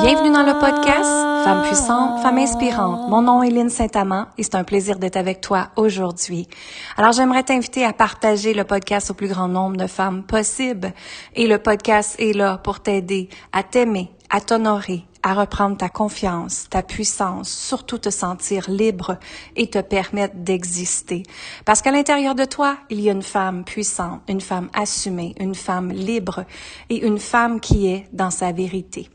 Bienvenue dans le podcast Femmes puissantes, Femmes inspirantes. Mon nom est Lynne Saint-Amand et c'est un plaisir d'être avec toi aujourd'hui. Alors, j'aimerais t'inviter à partager le podcast au plus grand nombre de femmes possible. Et le podcast est là pour t'aider à t'aimer, à t'honorer, à reprendre ta confiance, ta puissance, surtout te sentir libre et te permettre d'exister. Parce qu'à l'intérieur de toi, il y a une femme puissante, une femme assumée, une femme libre et une femme qui est dans sa vérité.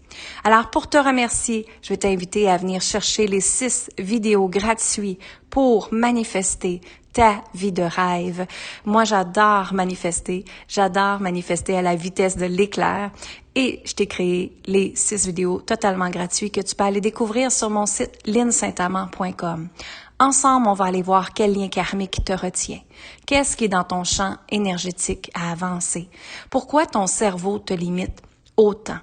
Alors, pour te remercier, je vais t'inviter à venir chercher les 6 vidéos gratuites pour manifester ta vie de rêve. Moi, j'adore manifester à la vitesse de l'éclair et je t'ai créé les 6 vidéos totalement gratuites que tu peux aller découvrir sur mon site lynnesaintamand.com. Ensemble, on va aller voir quel lien karmique te retient. Qu'est-ce qui est dans ton champ énergétique à avancer? Pourquoi ton cerveau te limite autant?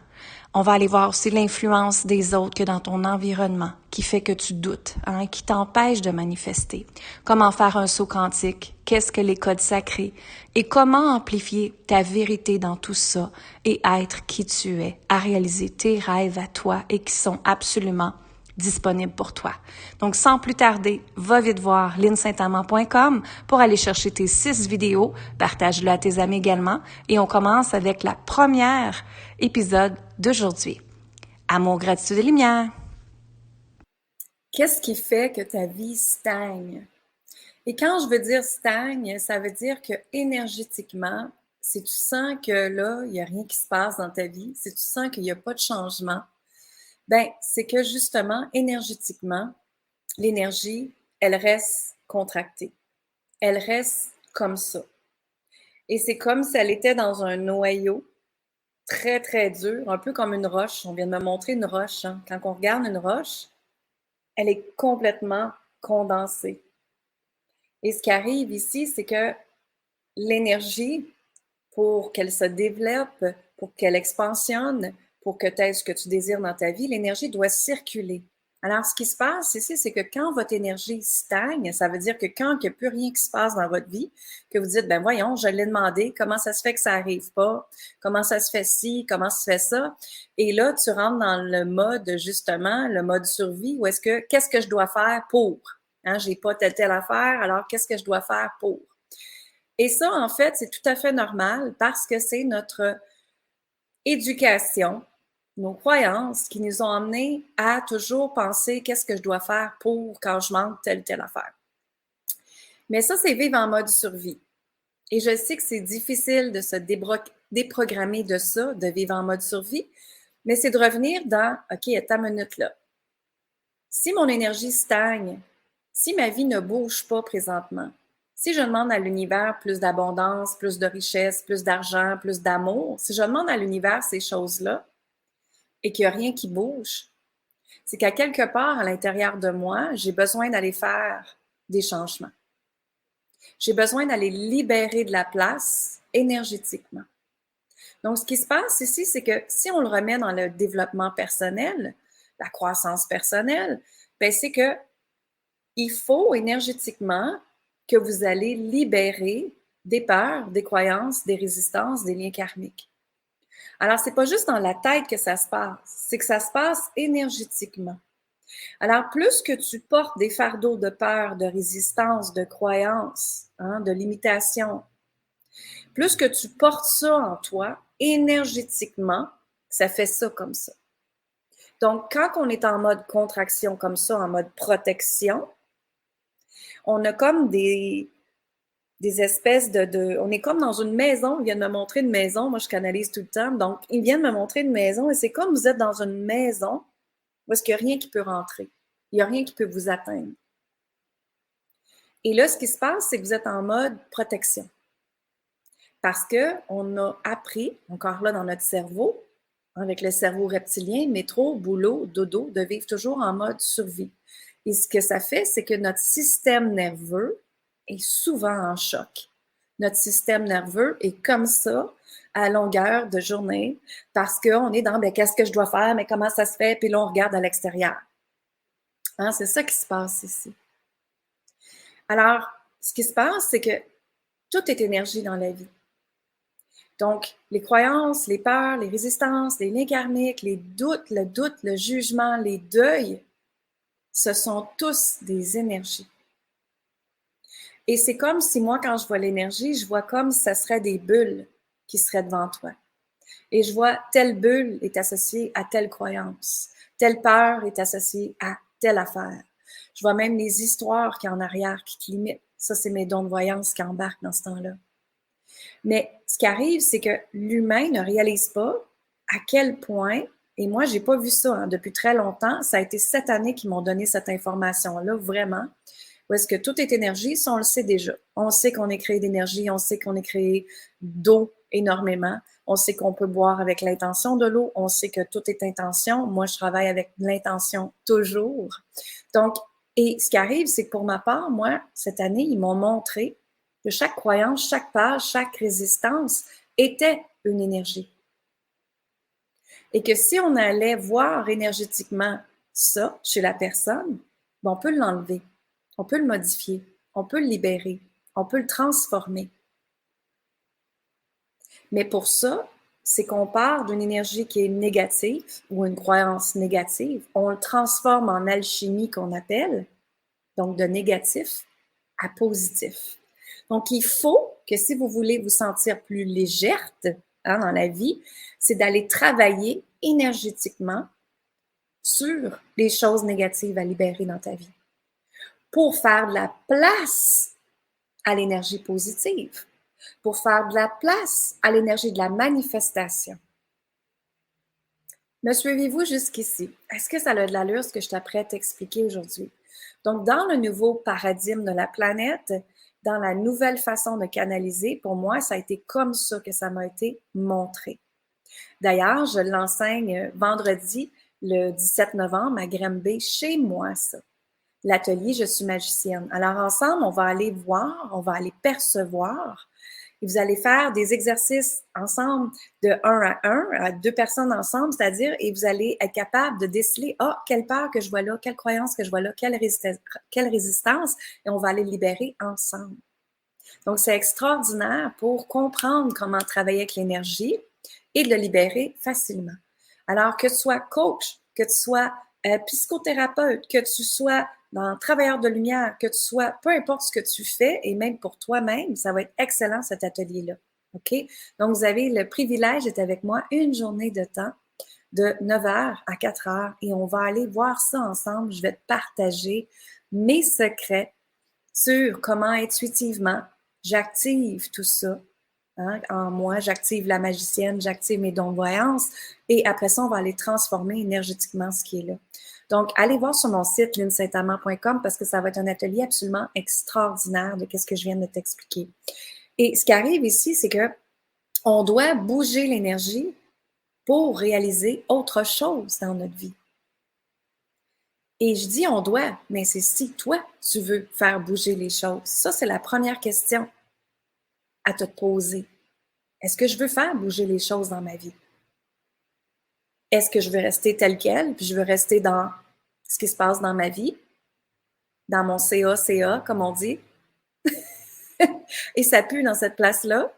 On va aller voir aussi l'influence des autres que dans ton environnement qui fait que tu doutes, qui t'empêche de manifester. Comment faire un saut quantique? Qu'est-ce que les codes sacrés? Et comment amplifier ta vérité dans tout ça et être qui tu es, à réaliser tes rêves à toi et qui sont absolument disponibles pour toi. Donc, sans plus tarder, va vite voir lynnesaintamand.com pour aller chercher tes 6 vidéos, partage-le à tes amis également et on commence avec la première épisode d'aujourd'hui. Amour, gratitude et lumière. Qu'est-ce qui fait que ta vie stagne? Et quand je veux dire stagne, ça veut dire que énergétiquement, si tu sens que là, il n'y a rien qui se passe dans ta vie, si tu sens qu'il n'y a pas de changement, ben c'est que justement, énergétiquement, l'énergie, elle reste contractée. Elle reste comme ça. Et c'est comme si elle était dans un noyau très, très dur, un peu comme une roche. On vient de me montrer une roche. Quand on regarde une roche, elle est complètement condensée. Et ce qui arrive ici, c'est que l'énergie, pour qu'elle se développe, pour qu'elle expansionne, pour que tu aies ce que tu désires dans ta vie, l'énergie doit circuler. Alors, ce qui se passe ici, c'est que quand votre énergie stagne, ça veut dire que quand il n'y a plus rien qui se passe dans votre vie, que vous dites, ben voyons, je l'ai demandé, comment ça se fait que ça n'arrive pas? Comment ça se fait ci? Comment ça se fait ça? Et là, tu rentres dans le mode, justement, le mode survie, où qu'est-ce que je dois faire pour? J'ai pas telle affaire, alors qu'est-ce que je dois faire pour? Et ça, en fait, c'est tout à fait normal parce que c'est notre éducation, nos croyances qui nous ont amenés à toujours penser qu'est-ce que je dois faire pour quand je manque telle ou telle affaire. Mais ça, c'est vivre en mode survie. Et je sais que c'est difficile de se déprogrammer de ça, de vivre en mode survie, mais c'est de revenir dans, OK, à ta minute là. Si mon énergie stagne, si ma vie ne bouge pas présentement, si je demande à l'univers plus d'abondance, plus de richesse, plus d'argent, plus d'amour, si je demande à l'univers ces choses-là et qu'il n'y a rien qui bouge, c'est qu'à quelque part à l'intérieur de moi, j'ai besoin d'aller faire des changements. J'ai besoin d'aller libérer de la place énergétiquement. Donc, ce qui se passe ici, c'est que si on le remet dans le développement personnel, la croissance personnelle, ben c'est que il faut énergétiquement que vous allez libérer des peurs, des croyances, des résistances, des liens karmiques. Alors, c'est pas juste dans la tête que ça se passe, c'est que ça se passe énergétiquement. Alors, plus que tu portes des fardeaux de peur, de résistance, de croyances, de limitation, plus que tu portes ça en toi, énergétiquement, ça fait ça comme ça. Donc, quand on est en mode contraction comme ça, en mode protection, on a comme des espèces on est comme dans une maison, ils viennent me montrer une maison, moi je canalise tout le temps, donc ils viennent me montrer une maison et c'est comme vous êtes dans une maison où est-ce qu'il n'y a rien qui peut rentrer, il n'y a rien qui peut vous atteindre. Et là, ce qui se passe, c'est que vous êtes en mode protection. Parce qu'on a appris, encore là dans notre cerveau, avec le cerveau reptilien, métro, boulot, dodo, de vivre toujours en mode survie. Et ce que ça fait, c'est que notre système nerveux est souvent en choc. Notre système nerveux est comme ça à longueur de journée parce qu'on est dans qu'est-ce que je dois faire, mais comment ça se fait, puis là on regarde à l'extérieur. C'est ça qui se passe ici. Alors, ce qui se passe, c'est que tout est énergie dans la vie. Donc, les croyances, les peurs, les résistances, les liens karmiques, les doutes, le jugement, les deuils, ce sont tous des énergies. Et c'est comme si moi, quand je vois l'énergie, je vois comme si ça serait des bulles qui seraient devant toi. Et je vois telle bulle est associée à telle croyance, telle peur est associée à telle affaire. Je vois même les histoires qui en arrière, qui limitent. Ça, c'est mes dons de voyance qui embarquent dans ce temps-là. Mais ce qui arrive, c'est que l'humain ne réalise pas à quel point, et moi, j'ai pas vu ça depuis très longtemps, ça a été cette année qui m'ont donné cette information-là, vraiment, où est-ce que tout est énergie, ça, on le sait déjà. On sait qu'on est créé d'énergie, on sait qu'on est créé d'eau énormément, on sait qu'on peut boire avec l'intention de l'eau, on sait que tout est intention. Moi, je travaille avec l'intention toujours. Donc, et ce qui arrive, c'est que pour ma part, moi, cette année, ils m'ont montré que chaque croyance, chaque page, chaque résistance était une énergie. Et que si on allait voir énergétiquement ça chez la personne, on peut l'enlever, on peut le modifier, on peut le libérer, on peut le transformer. Mais pour ça, c'est qu'on part d'une énergie qui est négative ou une croyance négative, on le transforme en alchimie qu'on appelle, donc de négatif à positif. Donc, il faut que si vous voulez vous sentir plus légère dans la vie, c'est d'aller travailler énergétiquement sur les choses négatives à libérer dans ta vie pour faire de la place à l'énergie positive, pour faire de la place à l'énergie de la manifestation. Me suivez-vous jusqu'ici? Est-ce que ça a de l'allure ce que je t'apprête à t'expliquer aujourd'hui? Donc, dans le nouveau paradigme de la planète, dans la nouvelle façon de canaliser, pour moi, ça a été comme ça que ça m'a été montré. D'ailleurs, je l'enseigne vendredi, le 17 novembre, à Granby, chez moi, ça. L'atelier Je suis magicienne. Alors, ensemble, on va aller voir, on va aller percevoir. Et vous allez faire des exercices ensemble de 1 à 1, à 2 personnes ensemble, c'est-à-dire, et vous allez être capable de déceler, quelle peur que je vois là, quelle croyance que je vois là, quelle résistance, et on va aller le libérer ensemble. Donc, c'est extraordinaire pour comprendre comment travailler avec l'énergie et de le libérer facilement. Alors, que tu sois coach, que tu sois psychothérapeute, que tu sois dans travailleur de lumière, que tu sois, peu importe ce que tu fais, et même pour toi-même, ça va être excellent cet atelier-là. OK? Donc, vous avez le privilège d'être avec moi une journée de temps de 9 h à 4 h et on va aller voir ça ensemble. Je vais te partager mes secrets sur comment intuitivement j'active tout ça en moi, j'active la magicienne, j'active mes dons de voyance et après ça, on va aller transformer énergétiquement ce qui est là. Donc, allez voir sur mon site linsaintamant.com parce que ça va être un atelier absolument extraordinaire de ce que je viens de t'expliquer. Et ce qui arrive ici, c'est que on doit bouger l'énergie pour réaliser autre chose dans notre vie. Et je dis on doit, mais c'est si toi, tu veux faire bouger les choses. Ça, c'est la première question à te poser. Est-ce que je veux faire bouger les choses dans ma vie? Est-ce que je veux rester tel quel, puis je veux rester dans ce qui se passe dans ma vie, dans mon CA, comme on dit, et ça pue dans cette place-là,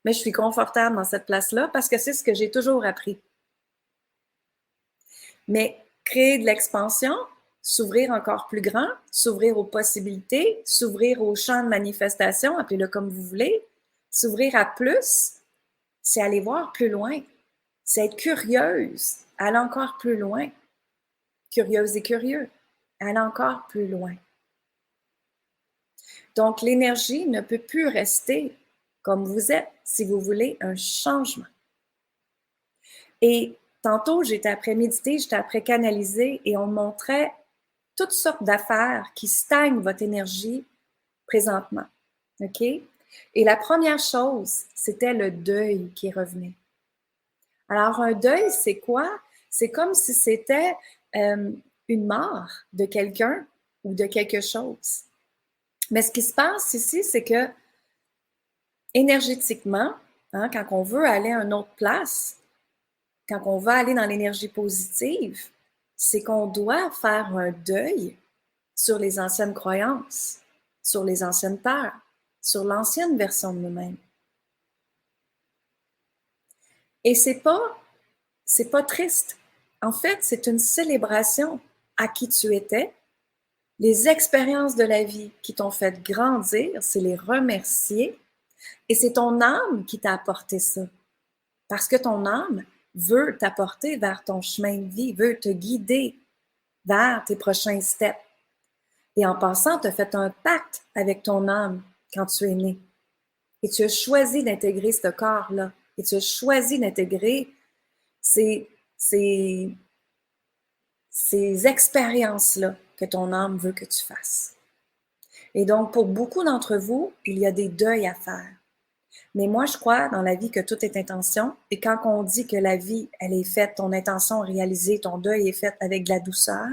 mais je suis confortable dans cette place-là parce que c'est ce que j'ai toujours appris. Mais créer de l'expansion, s'ouvrir encore plus grand, s'ouvrir aux possibilités, s'ouvrir aux champs de manifestation, appelez-le comme vous voulez, s'ouvrir à plus, c'est aller voir plus loin. C'est être curieuse, aller encore plus loin. Curieuse et curieux, aller encore plus loin. Donc, l'énergie ne peut plus rester comme vous êtes si vous voulez un changement. Et tantôt, j'étais après méditer, j'étais après canaliser et on me montrait toutes sortes d'affaires qui stagnent votre énergie présentement. OK? Et la première chose, c'était le deuil qui revenait. Alors, un deuil, c'est quoi? C'est comme si c'était une mort de quelqu'un ou de quelque chose. Mais ce qui se passe ici, c'est que énergétiquement, quand on veut aller à une autre place, quand on va aller dans l'énergie positive, c'est qu'on doit faire un deuil sur les anciennes croyances, sur les anciennes peurs, sur l'ancienne version de nous-mêmes. Et c'est pas triste. En fait, c'est une célébration à qui tu étais, les expériences de la vie qui t'ont fait grandir, c'est les remercier. Et c'est ton âme qui t'a apporté ça. Parce que ton âme veut t'apporter vers ton chemin de vie, veut te guider vers tes prochains steps. Et en passant, tu as fait un pacte avec ton âme quand tu es né. Et tu as choisi d'intégrer ce corps-là. Et tu as choisi d'intégrer ces expériences-là que ton âme veut que tu fasses. Et donc, pour beaucoup d'entre vous, il y a des deuils à faire. Mais moi, je crois dans la vie que tout est intention. Et quand on dit que la vie, elle est faite, ton intention réalisée, ton deuil est fait avec de la douceur,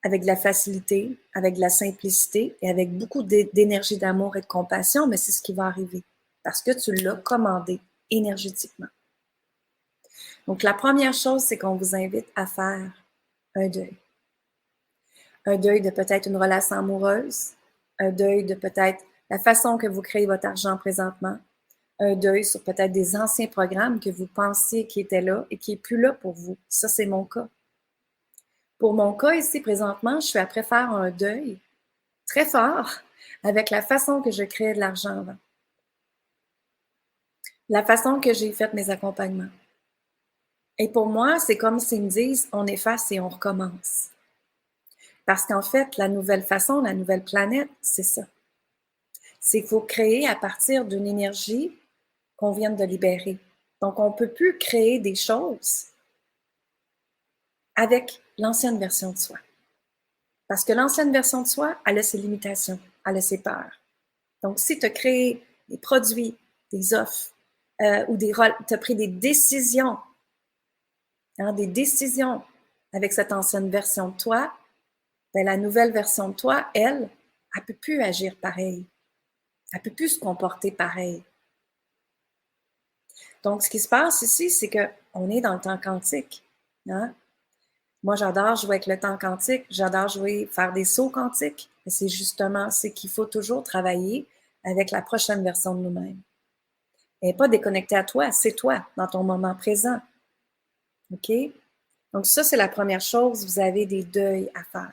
avec de la facilité, avec de la simplicité et avec beaucoup d'énergie d'amour et de compassion, mais c'est ce qui va arriver parce que tu l'as commandé énergétiquement. Donc, la première chose, c'est qu'on vous invite à faire un deuil. Un deuil de peut-être une relation amoureuse, un deuil de peut-être la façon que vous créez votre argent présentement, un deuil sur peut-être des anciens programmes que vous pensiez qui étaient là et qui n'est plus là pour vous. Ça, c'est mon cas. Pour mon cas ici, présentement, je suis après faire un deuil très fort avec la façon que je créais de l'argent avant. La façon que j'ai fait mes accompagnements. Et pour moi, c'est comme s'ils me disent, on efface et on recommence. Parce qu'en fait, la nouvelle façon, la nouvelle planète, c'est ça. C'est qu'il faut créer à partir d'une énergie qu'on vient de libérer. Donc, on ne peut plus créer des choses avec l'ancienne version de soi. Parce que l'ancienne version de soi, elle a ses limitations, elle a ses peurs. Donc, si tu as créé des produits, des offres, ou tu as pris des décisions avec cette ancienne version de toi, ben, la nouvelle version de toi, elle ne peut plus agir pareil. Elle ne peut plus se comporter pareil. Donc, ce qui se passe ici, c'est qu'on est dans le temps quantique. Hein? Moi, j'adore jouer avec le temps quantique, j'adore faire des sauts quantiques. Mais c'est justement, c'est qu'il faut toujours travailler avec la prochaine version de nous-mêmes. Elle n'est pas déconnectée à toi, c'est toi, dans ton moment présent. OK? Donc, ça, c'est la première chose, vous avez des deuils à faire.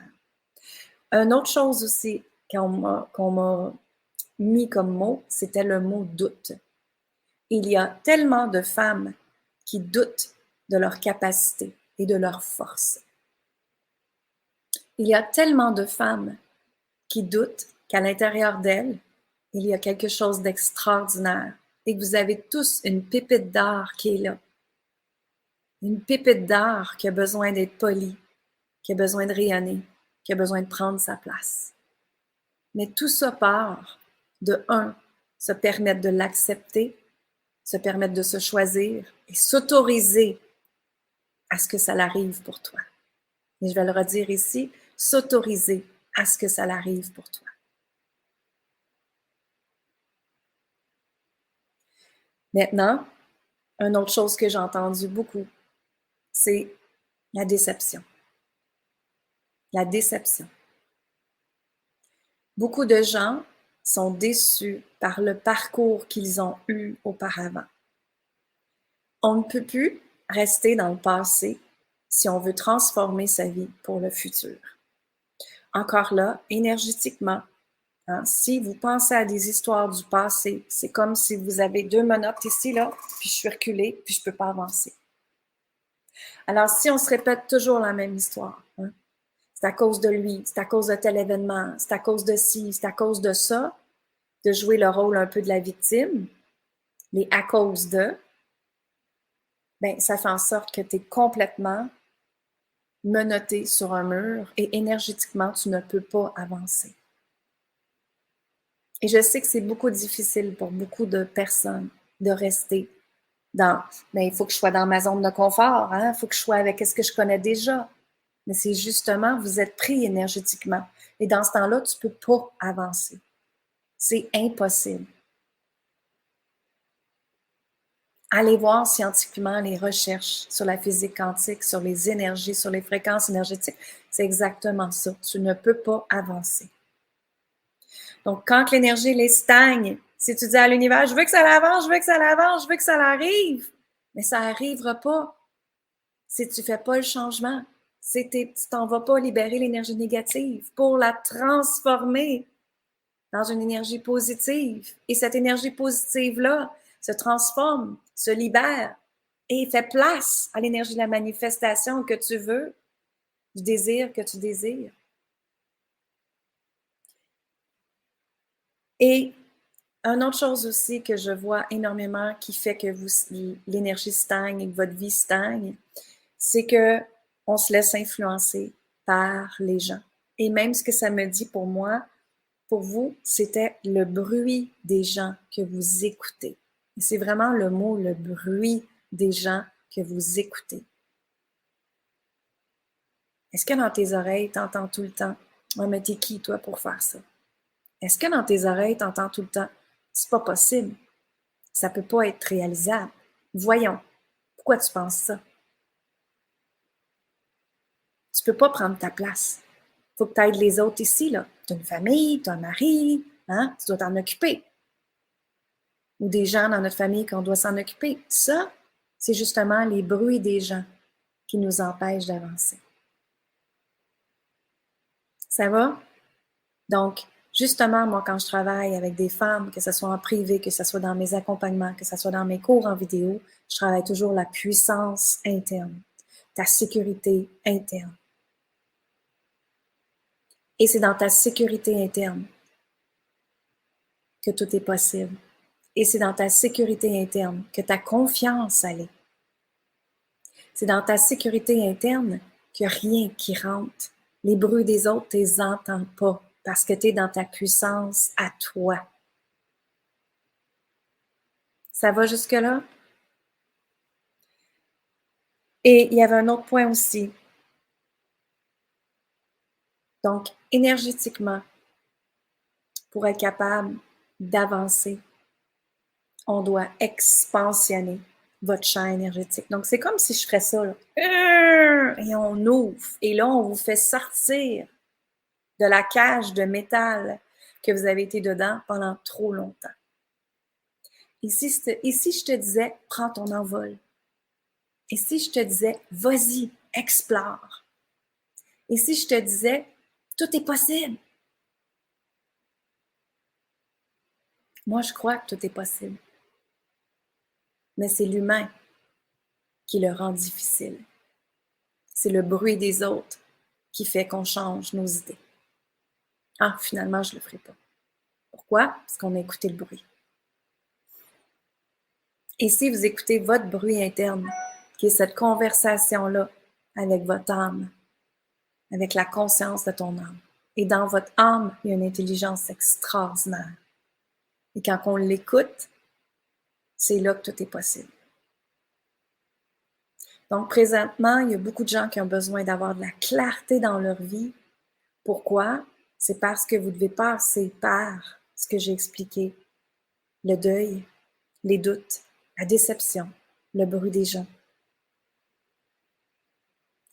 Une autre chose aussi qu'on m'a mis comme mot, c'était le mot doute. Il y a tellement de femmes qui doutent de leur capacité et de leur force. Il y a tellement de femmes qui doutent qu'à l'intérieur d'elles, il y a quelque chose d'extraordinaire et que vous avez tous une pépite d'or qui est là. Une pépite d'or qui a besoin d'être polie, qui a besoin de rayonner, qui a besoin de prendre sa place. Mais tout ça part de se permettre de l'accepter, se permettre de se choisir et s'autoriser à ce que ça l'arrive pour toi. Et je vais le redire ici, s'autoriser à ce que ça l'arrive pour toi. Maintenant, une autre chose que j'ai entendue beaucoup, c'est la déception. La déception. Beaucoup de gens sont déçus par le parcours qu'ils ont eu auparavant. On ne peut plus rester dans le passé si on veut transformer sa vie pour le futur. Encore là, énergétiquement, si vous pensez à des histoires du passé, c'est comme si vous avez deux menottes ici, là, puis je suis reculée, puis je ne peux pas avancer. Alors, si on se répète toujours la même histoire, c'est à cause de lui, c'est à cause de tel événement, c'est à cause de ci, c'est à cause de ça, de jouer le rôle un peu de la victime, les à cause de, ben, ça fait en sorte que tu es complètement menotté sur un mur et énergétiquement, tu ne peux pas avancer. Et je sais que c'est beaucoup difficile pour beaucoup de personnes de rester mais il faut que je sois dans ma zone de confort, il faut que je sois avec ce que je connais déjà. Mais c'est justement, vous êtes pris énergétiquement. Et dans ce temps-là, tu ne peux pas avancer. C'est impossible. Allez voir scientifiquement les recherches sur la physique quantique, sur les énergies, sur les fréquences énergétiques. C'est exactement ça. Tu ne peux pas avancer. Donc, quand l'énergie les stagne, si tu dis à l'univers, je veux que ça l'avance, je veux que ça l'avance, je veux que ça l'arrive, Mais ça n'arrivera pas si tu ne fais pas le changement. Tu t'en vas pas libérer l'énergie négative pour la transformer dans une énergie positive. Et cette énergie positive-là se transforme, se libère et fait place à l'énergie de la manifestation que tu veux, du désir que tu désires. Et une autre chose aussi que je vois énormément qui fait que l'énergie stagne et que votre vie stagne, c'est que on se laisse influencer par les gens. Et même ce que ça me dit pour moi, pour vous, c'était le bruit des gens que vous écoutez. Et c'est vraiment le mot, le bruit des gens que vous écoutez. Est-ce que dans tes oreilles, tu entends tout le temps « Oh, mais t'es qui, toi, pour faire ça? » Est-ce que dans tes oreilles, tu entends tout le temps « C'est pas possible. Ça peut pas être réalisable. Voyons, pourquoi tu penses ça? » Tu peux pas prendre ta place. Faut que tu aides les autres ici, là. Tu as une famille, tu as un mari, hein? Tu dois t'en occuper. Ou des gens dans notre famille qu'on doit s'en occuper. Ça, c'est justement les bruits des gens qui nous empêchent d'avancer. Ça va? Donc, justement, moi, quand je travaille avec des femmes, que ce soit en privé, que ce soit dans mes accompagnements, que ce soit dans mes cours en vidéo, je travaille toujours la puissance interne, ta sécurité interne. Et c'est dans ta sécurité interne que tout est possible. Et c'est dans ta sécurité interne que ta confiance allait. C'est dans ta sécurité interne qu'il n'y a rien qui rentre. Les bruits des autres, tu les entends pas parce que tu es dans ta puissance à toi. Ça va jusque-là? Et il y avait un autre point aussi. Donc, énergétiquement, pour être capable d'avancer, on doit expansionner votre champ énergétique. Donc, c'est comme si je ferais ça, là. Et on ouvre. Et là, on vous fait sortir de la cage de métal que vous avez été dedans pendant trop longtemps. Et si je te disais, prends ton envol. Et si je te disais, vas-y, explore. Et si je te disais, tout est possible. Moi, je crois que tout est possible. Mais c'est l'humain qui le rend difficile. C'est le bruit des autres qui fait qu'on change nos idées. Ah, finalement, je ne le ferai pas. Pourquoi? Parce qu'on a écouté le bruit. Et si vous écoutez votre bruit interne, qui est cette conversation-là avec votre âme, avec la conscience de ton âme, et dans votre âme, il y a une intelligence extraordinaire. Et quand on l'écoute, c'est là que tout est possible. Donc, présentement, il y a beaucoup de gens qui ont besoin d'avoir de la clarté dans leur vie. Pourquoi? C'est parce que vous devez passer par ce que j'ai expliqué. Le deuil, les doutes, la déception, le bruit des gens.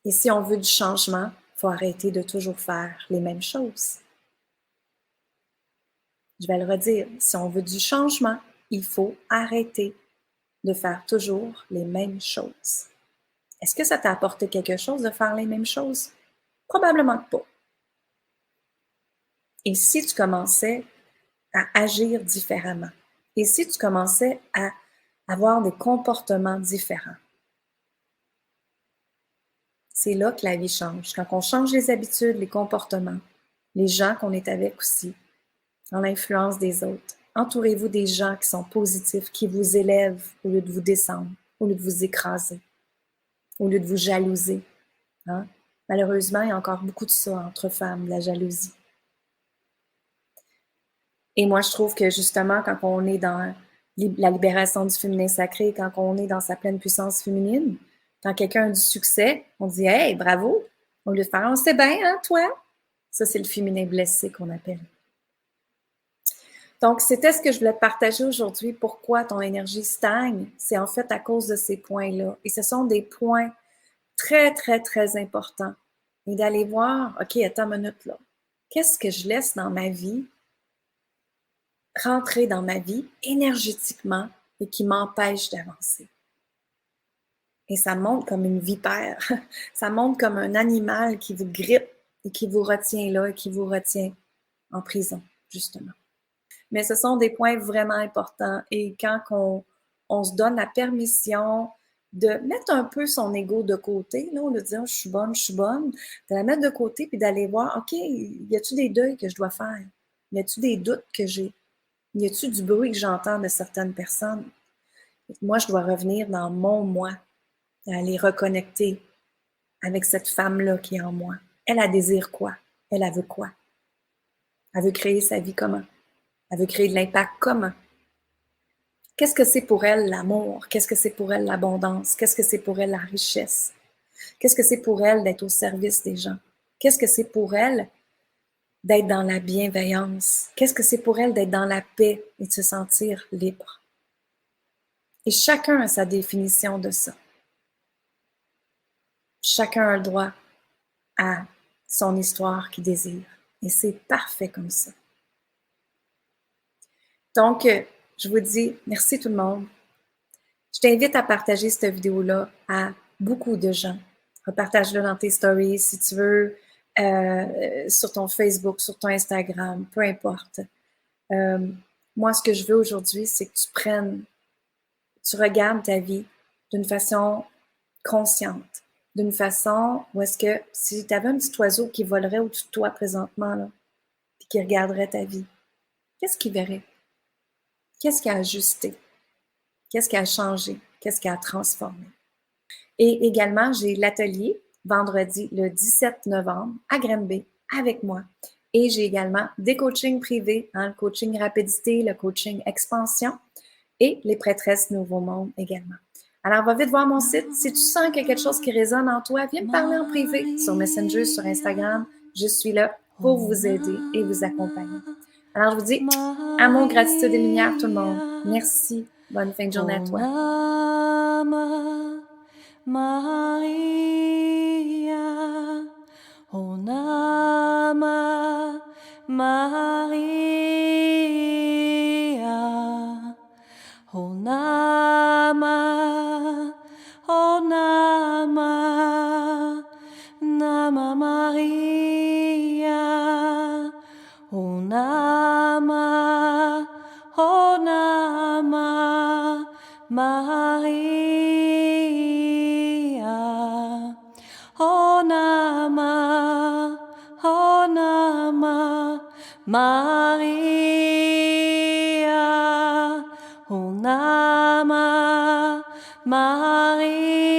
Et si on veut du changement, il faut arrêter de toujours faire les mêmes choses. Je vais le redire, si on veut du changement, il faut arrêter de faire toujours les mêmes choses. Est-ce que ça t'a apporté quelque chose de faire les mêmes choses? Probablement pas. Et si tu commençais à agir différemment? Et si tu commençais à avoir des comportements différents? C'est là que la vie change. Quand on change les habitudes, les comportements, les gens qu'on est avec aussi, dans l'influence des autres. Entourez-vous des gens qui sont positifs, qui vous élèvent au lieu de vous descendre, au lieu de vous écraser, au lieu de vous jalouser. Hein? Malheureusement, il y a encore beaucoup de ça entre femmes, la jalousie. Et moi, je trouve que justement, quand on est dans la libération du féminin sacré, quand on est dans sa pleine puissance féminine, quand quelqu'un a du succès, on dit « Hey, bravo! » Au lieu de faire « On sait bien, hein, toi? » Ça, c'est le féminin blessé qu'on appelle. Donc, c'était ce que je voulais te partager aujourd'hui. Pourquoi ton énergie stagne? C'est en fait à cause de ces points-là. Et ce sont des points très, très, très importants. Et d'aller voir, OK, attends une minute là. Qu'est-ce que je laisse dans ma vie, rentrer dans ma vie énergétiquement et qui m'empêche d'avancer? Et ça monte comme une vipère. Ça monte comme un animal qui vous grippe et qui vous retient là et qui vous retient en prison, justement. Mais ce sont des points vraiment importants. Et quand on se donne la permission de mettre un peu son ego de côté, là, de dire je suis bonne, de la mettre de côté puis d'aller voir, OK, y a-tu des deuils que je dois faire? Y a-tu des doutes que j'ai? Y a-tu du bruit que j'entends de certaines personnes? Moi, je dois revenir dans mon moi, aller reconnecter avec cette femme-là qui est en moi. Elle, elle désire quoi? Elle veut quoi? Elle veut créer sa vie comment? Elle veut créer de l'impact comment? Qu'est-ce que c'est pour elle l'amour? Qu'est-ce que c'est pour elle l'abondance? Qu'est-ce que c'est pour elle la richesse? Qu'est-ce que c'est pour elle d'être au service des gens? Qu'est-ce que c'est pour elle d'être dans la bienveillance? Qu'est-ce que c'est pour elle d'être dans la paix et de se sentir libre? Et chacun a sa définition de ça. Chacun a le droit à son histoire qu'il désire. Et c'est parfait comme ça. Donc, je vous dis merci tout le monde. Je t'invite à partager cette vidéo-là à beaucoup de gens. Repartage-le dans tes stories si tu veux, sur ton Facebook, sur ton Instagram, peu importe. Moi, ce que je veux aujourd'hui, c'est que tu regardes ta vie d'une façon consciente, d'une façon où est-ce que si tu avais un petit oiseau qui volerait au-dessus de toi présentement, là, puis qui regarderait ta vie, qu'est-ce qu'il verrait? Qu'est-ce qui a ajusté? Qu'est-ce qui a changé? Qu'est-ce qui a transformé? Et également, j'ai l'atelier vendredi le 17 novembre à Granby avec moi. Et j'ai également des coachings privés, le coaching rapidité, le coaching expansion et les prêtresses Nouveau Monde également. Alors, va vite voir mon site. Si tu sens qu'il y a quelque chose qui résonne en toi, viens me parler en privé sur Messenger, sur Instagram. Je suis là pour vous aider et vous accompagner. Alors, je vous dis amour, gratitude et lumière, tout le monde. Merci. Bonne fin de journée à toi. Maria, oh Nama Maria, oh Nama, oh Nama, Nama Maria, oh Nama, oh Nama Maria. Oh Nama, oh Nama, Maria, oh Nama, Maria.